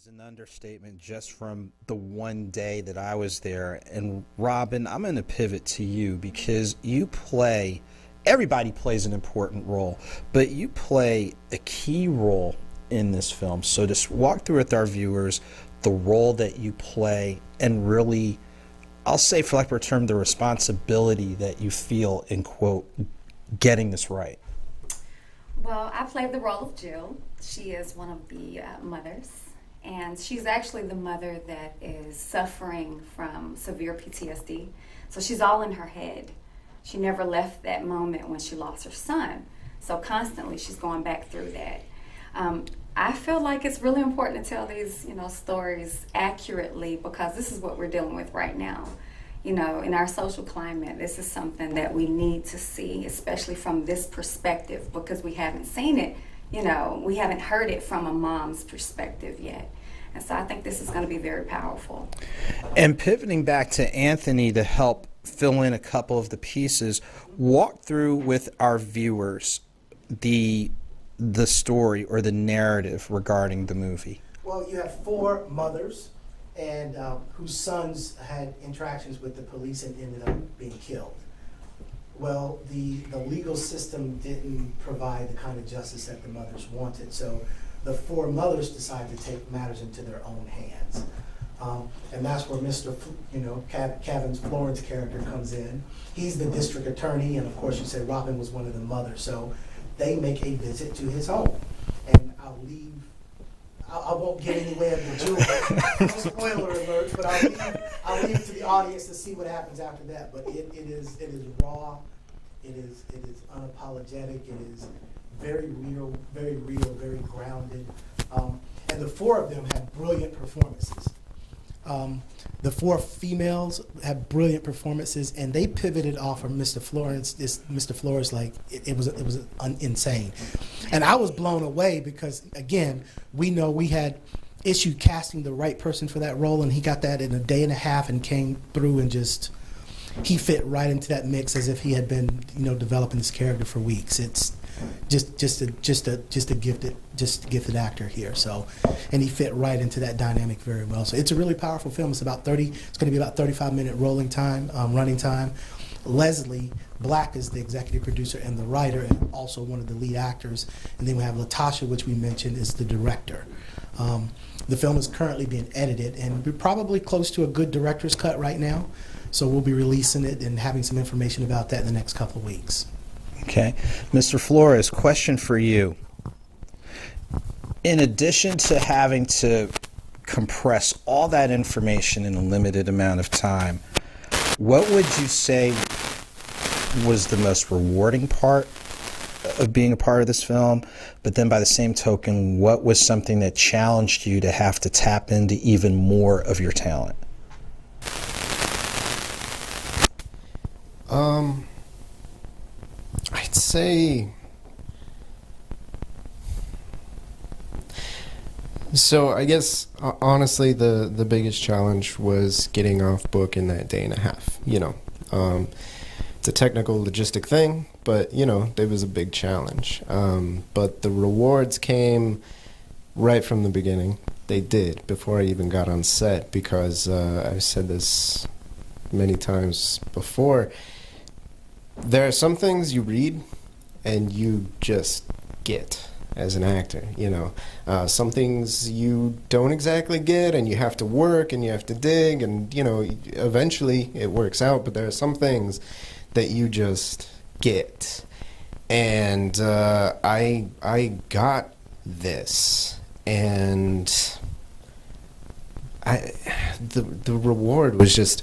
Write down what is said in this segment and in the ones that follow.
is an understatement just from the one day that I was there. And Robin, I'm going to pivot to you because everybody plays an important role, but you play a key role in this film. So just walk through with our viewers the role that you play and really, I'll say for lack of a term, the responsibility that you feel in, quote, getting this right. Well, I played the role of Jill. She is one of the mothers, and she's actually the mother that is suffering from severe PTSD. So she's all in her head. She never left that moment when she lost her son. So constantly she's going back through that. I feel like it's really important to tell these, stories accurately because this is what we're dealing with right now. In our social climate, this is something that we need to see, especially from this perspective, because we haven't seen it, we haven't heard it from a mom's perspective yet. And so I think this is going to be very powerful. And pivoting back to Anthony to help fill in a couple of the pieces, walk through with our viewers the story or the narrative regarding the movie. Well, you have four mothers and whose sons had interactions with the police and ended up being killed. Well, the legal system didn't provide the kind of justice that the mothers wanted, so the four mothers decided to take matters into their own hands. And that's where Mr. Cavins-Flores' character comes in. He's the district attorney, and of course you said Robin was one of the mothers, so they make a visit to his home. And I won't get anywhere of the jewel, spoiler alerts, but I'll leave it to the audience to see what happens after that. But it is raw, it is unapologetic, it is very real, very grounded. And the four of them have brilliant performances. The four females have brilliant performances, and they pivoted off of Mr. Flores like it was insane. And I was blown away because, again, we know we had issue casting the right person for that role, and he got that in a day and a half and came through and he fit right into that mix as if he had been developing this character for weeks. It's just a gifted actor here. So, and he fit right into that dynamic very well. So it's a really powerful film. It's going to be about 35-minute running time. Leslie Black is the executive producer and the writer, and also one of the lead actors. And then we have Latasha, which we mentioned, is the director. The film is currently being edited, and we're probably close to a good director's cut right now. So we'll be releasing it and having some information about that in the next couple of weeks. Okay. Mr. Flores, question for you. In addition to having to compress all that information in a limited amount of time, what would you say was the most rewarding part of being a part of this film? But then by the same token, what was something that challenged you to have to tap into even more of your talent? I'd say, so I guess honestly the biggest challenge was getting off book in that day and a half. It's a technical logistic thing, but there was a big challenge. But the rewards came right from the beginning. They did, before I even got on set, because I've said this many times before. There are some things you read and you just get as an actor, some things you don't exactly get, and you have to work and you have to dig, and eventually it works out, but there are some things that you just get. And I got this, and the reward was just,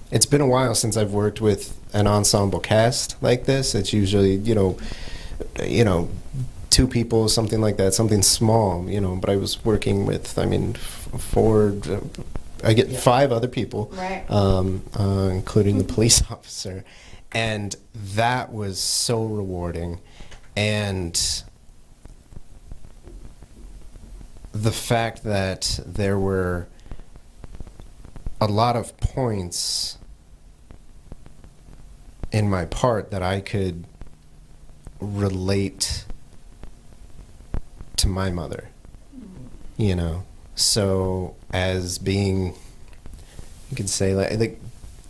it's been a while since I've worked with an ensemble cast like this. It's usually, two people, something like that, something small, but I was working with, five other people, right, including the police officer. And that was so rewarding. And the fact that there were a lot of points in my part that I could relate to my mother, So as being, you could say, like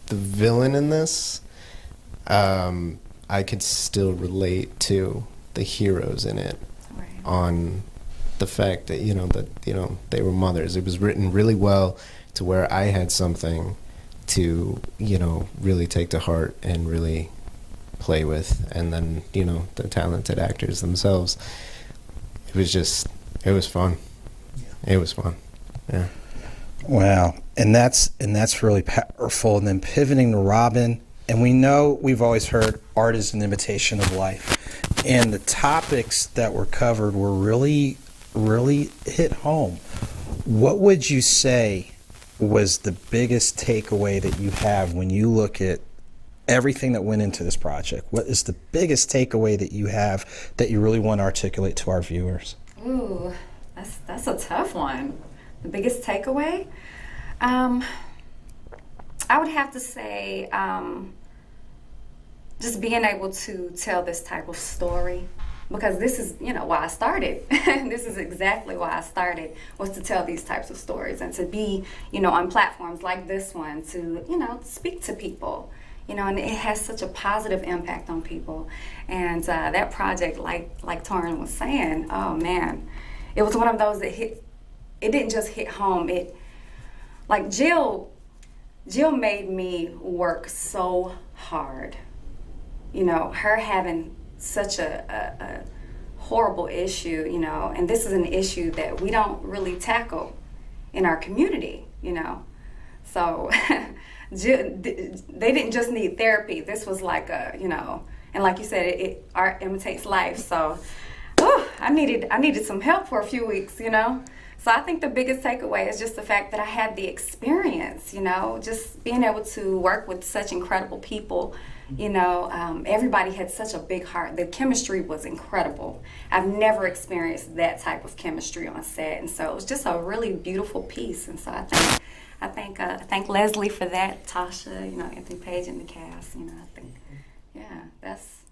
the villain in this, I could still relate to the heroes in it, Right. on the fact that they were mothers. It was written really well to where I had something to really take to heart and really play with, and then the talented actors themselves. It was fun. Yeah. It was fun. Yeah. Wow, and that's really powerful. And then pivoting to Robin, and we've always heard art is an imitation of life, and the topics that were covered were really, really hit home. What would you say was the biggest takeaway that you have when you look at everything that went into this project? What is the biggest takeaway that you have that you really want to articulate to our viewers? Ooh, that's a tough one. The biggest takeaway? I would have to say just being able to tell this type of story, because this is, why I started. This is exactly why I started, was to tell these types of stories and to be, on platforms like this one to, speak to people, and it has such a positive impact on people. And that project, like Taurean was saying, oh man, it was one of those that it didn't just hit home. Jill made me work so hard. Her having such a horrible issue, and this is an issue that we don't really tackle in our community, So they didn't just need therapy. This was like and like you said, art imitates life. So I needed some help for a few weeks, So I think the biggest takeaway is just the fact that I had the experience, just being able to work with such incredible people. Everybody had such a big heart. The chemistry was incredible. I've never experienced that type of chemistry on set, and so it was just a really beautiful piece. And so I thank Leslie for that, Tasha, Anthony Page and the cast. I think, yeah, that's